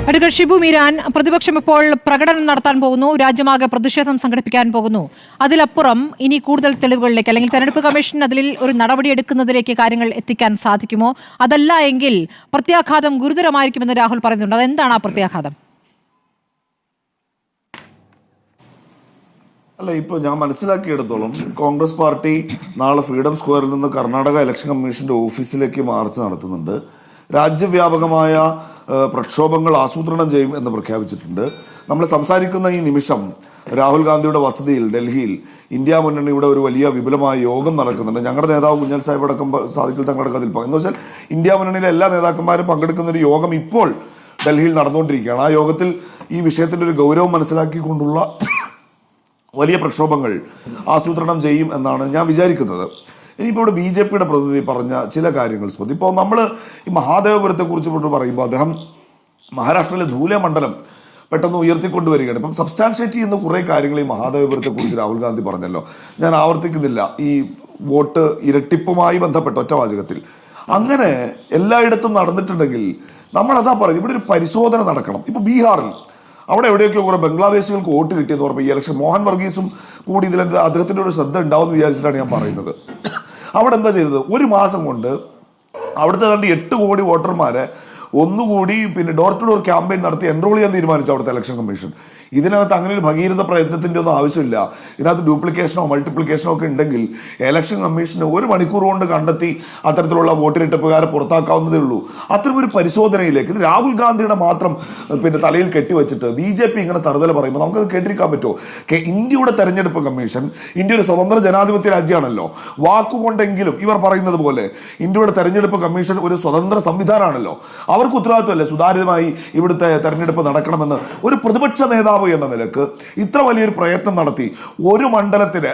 Advocate Shibu Meeran, പ്രതിപക്ഷം ഇപ്പോൾ പ്രകടനം നടത്താൻ പോകുന്നു, രാജ്യമാകെ പ്രതിഷേധം സംഘടിപ്പിക്കാൻ പോകുന്നു. അതിലപ്പുറം ഇനി കൂടുതൽ തെളിവുകളിലേക്ക് അല്ലെങ്കിൽ തെരഞ്ഞെടുപ്പ് കമ്മീഷൻ അതിൽ ഒരു നടപടിയെടുക്കുന്നതിലേക്ക് കാര്യങ്ങൾ എത്തിക്കാൻ സാധിക്കുമോ? അതല്ല എങ്കിൽ പ്രത്യാഘാതം ഗുരുതരമായിരിക്കുമെന്ന് രാഹുൽ പറയുന്നുണ്ട്. അതെന്താണ് ആ പ്രത്യാഘാതം? അല്ല, ഇപ്പോൾ ഞാൻ മനസ്സിലാക്കിയെടുത്തോളം കോൺഗ്രസ് പാർട്ടി നാളെ ഫ്രീഡം സ്ക്വയറിൽ നിന്ന് കർണാടക ഇലക്ഷൻ കമ്മീഷന്റെ ഓഫീസിലേക്ക് മാർച്ച് നടത്തുന്നുണ്ട്. രാജ്യവ്യാപകമായ പ്രക്ഷോഭങ്ങൾ ആസൂത്രണം ചെയ്യും എന്ന് പ്രഖ്യാപിച്ചിട്ടുണ്ട്. നമ്മൾ സംസാരിക്കുന്ന ഈ നിമിഷം രാഹുൽ ഗാന്ധിയുടെ വസതിയിൽ ഡൽഹിയിൽ ഇന്ത്യ മുന്നണിയുടെ ഒരു വലിയ വിപുലമായ യോഗം നടക്കുന്നുണ്ട്. ഞങ്ങളുടെ നേതാവ് കുഞ്ഞൽ സാഹിബ് അടക്കം സാദിഖ് തങ്ങളുടെ അതിൽ എന്ന് വെച്ചാൽ ഇന്ത്യ മുന്നണിയിലെ എല്ലാ നേതാക്കന്മാരും പങ്കെടുക്കുന്ന ഒരു യോഗം ഇപ്പോൾ ഡൽഹിയിൽ നടന്നുകൊണ്ടിരിക്കുകയാണ്. ആ യോഗത്തിൽ ഈ വിഷയത്തിന്റെ ഒരു ഗൗരവം മനസ്സിലാക്കിക്കൊണ്ടുള്ള വലിയ പ്രക്ഷോഭങ്ങൾ ആസൂത്രണം ചെയ്യും എന്നാണ് ഞാൻ വിചാരിക്കുന്നത്. ഇനിയിപ്പോൾ ഇവിടെ BJPയുടെ പ്രതിനിധി പറഞ്ഞ ചില കാര്യങ്ങൾ സ്മൃതി, ഇപ്പോൾ നമ്മൾ ഈ മഹാദേവപുരത്തെ കുറിച്ച് പറയുമ്പോൾ അദ്ദേഹം മഹാരാഷ്ട്രയിലെ ധൂലെ മണ്ഡലം പെട്ടെന്ന് ഉയർത്തിക്കൊണ്ടുവരികയാണ്. ഇപ്പം സബ്സ്റ്റാൻഷ്യേറ്റ് ചെയ്യുന്ന കുറേ കാര്യങ്ങൾ ഈ മഹാദേവപുരത്തെ കുറിച്ച് രാഹുൽ ഗാന്ധി പറഞ്ഞല്ലോ, ഞാൻ ആവർത്തിക്കുന്നില്ല. ഈ വോട്ട് ഇരട്ടിപ്പുമായി ബന്ധപ്പെട്ട ഒറ്റവാചകത്തിൽ അങ്ങനെ എല്ലായിടത്തും നടന്നിട്ടുണ്ടെങ്കിൽ നമ്മളതാ പറയുന്നത്, ഇവിടെ ഒരു പരിശോധന നടക്കണം. ഇപ്പൊ ബീഹാറിൽ അവിടെ എവിടെയൊക്കെയോ കുറെ ബംഗ്ലാദേശികൾക്ക് വോട്ട് കിട്ടിയെന്ന് പറഞ്ഞപ്പോൾ ഈ ഇലക്ഷൻ മോഹൻ വർഗീസും കൂടി ഇതിൽ അദ്ദേഹത്തിന്റെ ഒരു ശ്രദ്ധ ഉണ്ടാവും വിചാരിച്ചിട്ടാണ് ഞാൻ പറയുന്നത്. അവിടെ എന്താ ചെയ്തത്, ഒരു മാസം കൊണ്ട് അവിടുത്തെ 8 കോടി വോട്ടർമാരെ ഒന്നുകൂടി ഡോർ ടു ഡോർ ക്യാമ്പയിൻ നടത്തി എൻറോൾ ചെയ്യാൻ തീരുമാനിച്ചു അവിടുത്തെ ഇലക്ഷൻ കമ്മീഷൻ. ഇതിനകത്ത് അങ്ങനെ ഒരു ഭഗീരഥ പ്രയത്നത്തിന്റെ ഒന്നും ആവശ്യമില്ല. ഇതിനകത്ത് ഡ്യൂപ്ലിക്കേഷനോ മൾട്ടിപ്ലിക്കേഷനോ ഒക്കെ ഉണ്ടെങ്കിൽ ഇലക്ഷൻ കമ്മീഷന് 1 മണിക്കൂർ കൊണ്ട് കണ്ടെത്തി അത്തരത്തിലുള്ള വോട്ടിരിട്ടപ്പുകാരെ പുറത്താക്കാവുന്നതേ ഉള്ളൂ. അത്തരമൊരു പരിശോധനയിലേക്ക് ഇത് രാഹുൽ ഗാന്ധിയുടെ മാത്രം തലയിൽ കെട്ടിവെച്ചിട്ട് BJP ഇങ്ങനെ തറുതല പറയുമ്പോൾ നമുക്കത് കേട്ടിരിക്കാൻ പറ്റുമോ? ഇന്ത്യയുടെ തെരഞ്ഞെടുപ്പ് കമ്മീഷൻ ഇന്ത്യ ഒരു സ്വതന്ത്ര ജനാധിപത്യ രാജ്യമാണല്ലോ. വാക്കുകൊണ്ടെങ്കിലും ഇവർ പറയുന്നത് പോലെ ഇന്ത്യയുടെ തെരഞ്ഞെടുപ്പ് കമ്മീഷൻ ഒരു സ്വതന്ത്ര സംവിധാനമാണല്ലോ. അവർക്ക് ഉത്തരവാദിത്വമല്ലേ സുതാര്യമായി ഇവിടുത്തെ തെരഞ്ഞെടുപ്പ് നടക്കണമെന്ന്. ഒരു പ്രതിപക്ഷ നേതാവ് എന്ന നിലക്ക് ഇത്ര വലിയൊരു പ്രയത്നം നടത്തി ഒരു മണ്ഡലത്തിന്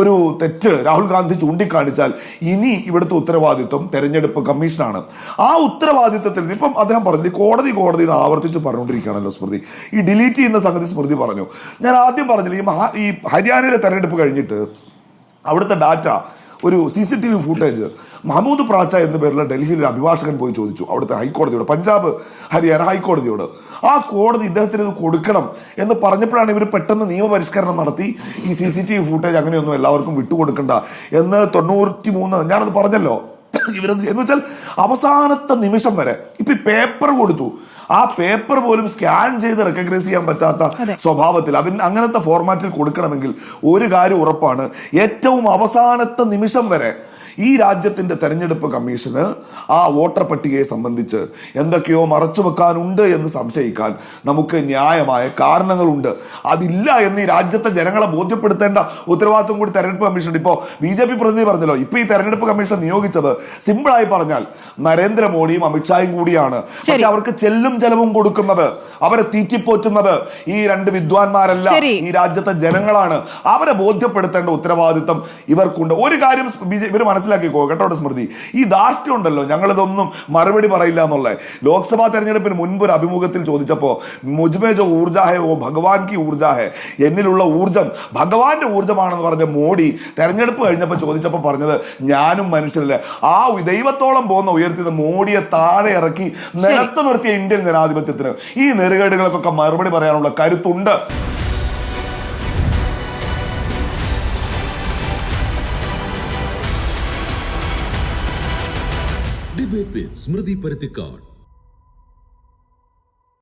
ഒരു തെറ്റ് രാഹുൽ ഗാന്ധി ചൂണ്ടിക്കാണിച്ചാൽ ഇനി ഇവിടുത്തെ ഉത്തരവാദിത്വം തെരഞ്ഞെടുപ്പ് കമ്മീഷനാണ്. ആ ഉത്തരവാദിത്വത്തിൽ ഇപ്പം അദ്ദേഹം പറഞ്ഞു കോടതി ആവർത്തിച്ച് പറഞ്ഞുകൊണ്ടിരിക്കുകയാണല്ലോ സ്മൃതി. ഈ ഡിലീറ്റ് ചെയ്യുന്ന സംഗതി സ്മൃതി പറഞ്ഞു. ഞാൻ ആദ്യം പറഞ്ഞില്ല, ഈ ഹരിയാനയിലെ തെരഞ്ഞെടുപ്പ് കഴിഞ്ഞിട്ട് അവിടുത്തെ ഡാറ്റ ഒരു CCTV ഫുട്ടേജ് മഹമ്മൂദ് പ്രാച്ച എന്ന പേരിലുള്ള ഡൽഹിയിൽ ഒരു അഭിഭാഷകൻ പോയി ചോദിച്ചു അവിടുത്തെ ഹൈക്കോടതിയോട്, പഞ്ചാബ് ഹരിയാന ഹൈക്കോടതിയോട്. ആ കോടതി ഇദ്ദേഹത്തിന് ഇത് കൊടുക്കണം എന്ന് പറഞ്ഞപ്പോഴാണ് ഇവർ പെട്ടെന്ന് നിയമപരിഷ്കരണം നടത്തി ഈ CCTV ഫുട്ടേജ് അങ്ങനെയൊന്നും എല്ലാവർക്കും വിട്ടുകൊടുക്കണ്ട എന്ന് 93 ഞാനത് പറഞ്ഞല്ലോ. ഇവരെന്ന് എന്ന് വെച്ചാൽ അവസാനത്തെ നിമിഷം വരെ ഇപ്പൊ പേപ്പർ കൊടുത്തു, ആ പേപ്പർ പോലും സ്കാൻ ചെയ്ത് റെക്കഗ്നൈസ് ചെയ്യാൻ പറ്റാത്ത സ്വഭാവത്തിൽ അങ്ങനത്തെ ഫോർമാറ്റിൽ കൊടുക്കണമെങ്കിൽ ഒരു കാര്യം ഉറപ്പാണ്, ഏറ്റവും അവസാനത്തെ നിമിഷം വരെ ഈ രാജ്യത്തിന്റെ തെരഞ്ഞെടുപ്പ് കമ്മീഷന് ആ വോട്ടർ പട്ടികയെ സംബന്ധിച്ച് എന്തൊക്കെയോ മറച്ചു വെക്കാനുണ്ട് എന്ന് സംശയിക്കാൻ നമുക്ക് ന്യായമായ കാരണങ്ങളുണ്ട്. അതില്ല എന്ന് ഈ രാജ്യത്തെ ജനങ്ങളെ ബോധ്യപ്പെടുത്തേണ്ട ഉത്തരവാദിത്വം കൂടി തെരഞ്ഞെടുപ്പ് കമ്മീഷൻ. ഇപ്പോ BJP പ്രതിനിധി പറഞ്ഞല്ലോ, ഇപ്പൊ ഈ തെരഞ്ഞെടുപ്പ് കമ്മീഷൻ നിയോഗിച്ചത് സിമ്പിളായി പറഞ്ഞാൽ നരേന്ദ്രമോദിയും അമിത്ഷായും കൂടിയാണ്. പക്ഷെ അവർക്ക് ചെല്ലും ചെലവും കൊടുക്കുന്നത്, അവരെ തീറ്റിപ്പോറ്റുന്നത് ഈ 2 വിദ്വാൻമാരല്ല, ഈ രാജ്യത്തെ ജനങ്ങളാണ്. അവരെ ബോധ്യപ്പെടുത്തേണ്ട ഉത്തരവാദിത്വം ഇവർക്കുണ്ട്. ഒരു കാര്യം ഇവർ മനസ്സിലാക്കിക്കോ കേട്ടോ സ്മൃതി, ഈ ധാർഷ്ട്യം ഉണ്ടല്ലോ, ഞങ്ങളിതൊന്നും മറുപടി പറയില്ല എന്നുള്ളത്. ലോക്സഭാ തെരഞ്ഞെടുപ്പിന് മുൻപ് ഒരു അഭിമുഖത്തിൽ ചോദിച്ചപ്പോ മുജ്മേ ജോ ഊർജ ഹേ ഓ ഭഗവാൻ കി ഊർജ ഹേ, എന്നിലുള്ള ഊർജം ഭഗവാന്റെ ഊർജമാണെന്ന് പറഞ്ഞ മോഡി തെരഞ്ഞെടുപ്പ് കഴിഞ്ഞപ്പോൾ ചോദിച്ചപ്പോൾ പറഞ്ഞത് ഞാനും മനുഷ്യരല്ലേ. ആ ദൈവത്തോളം പോകുന്ന ഉയർത്തിയത് മോഡിയെ താഴെ ഇറക്കി നിലത്ത് നിർത്തിയ ഇന്ത്യൻ ജനാധിപത്യത്തിന് ഈ നെറുകേടുകൾക്കൊക്കെ മറുപടി പറയാനുള്ള കരുത്തുണ്ട്. Debate with Smriti Parathikkad.